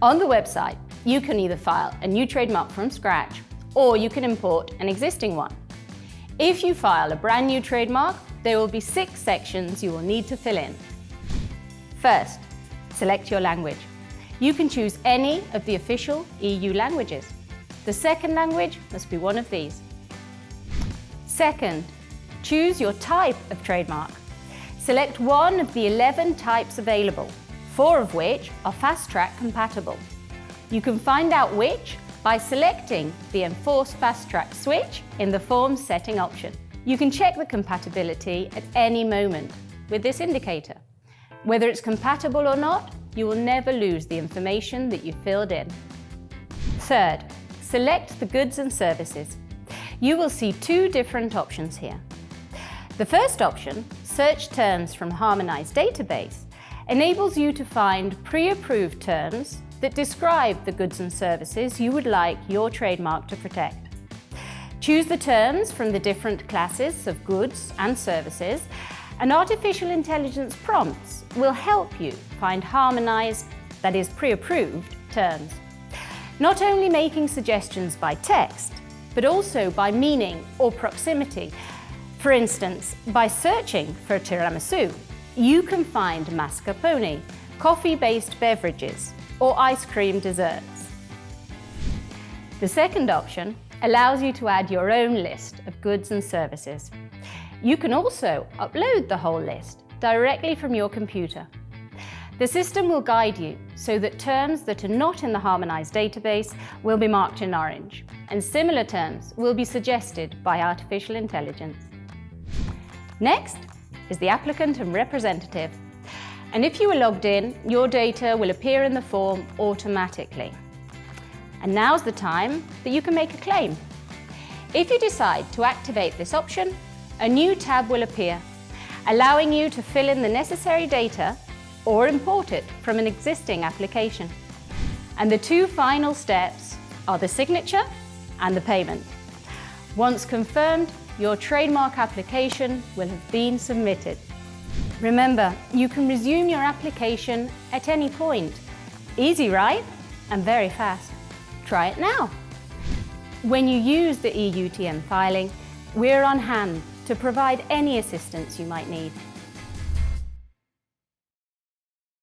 On the website, you can either file a new trademark from scratch, or you can import an existing one. If you file a brand new trademark, there will be 6 sections you will need to fill in. First, select your language. You can choose any of the official EU languages. The second language must be one of these. Second, choose your type of trademark. Select one of the 11 types available, 4 of which are fast-track compatible. You can find out which by selecting the Enforce Fast Track switch in the Forms setting option. You can check the compatibility at any moment with this indicator. Whether it's compatible or not, you will never lose the information that you filled in. Third, select the goods and services. You will see 2 different options here. The first option, Search Terms from Harmonized Database, enables you to find pre-approved terms that describe the goods and services you would like your trademark to protect. Choose the terms from the different classes of goods and services, and artificial intelligence prompts will help you find harmonized, that is pre-approved, terms. Not only making suggestions by text, but also by meaning or proximity. For instance, by searching for tiramisu, you can find mascarpone, coffee-based beverages, or ice cream desserts. The second option allows you to add your own list of goods and services. You can also upload the whole list directly from your computer. The system will guide you so that terms that are not in the harmonized database will be marked in orange, and similar terms will be suggested by artificial intelligence. Next is the applicant and representative. And if you are logged in, your data will appear in the form automatically. And now's the time that you can make a claim. If you decide to activate this option, a new tab will appear, allowing you to fill in the necessary data or import it from an existing application. And the 2 final steps are the signature and the payment. Once confirmed, your trademark application will have been submitted. Remember, you can resume your application at any point. Easy, right? And very fast. Try it now. When you use the EUTM filing, we're on hand to provide any assistance you might need.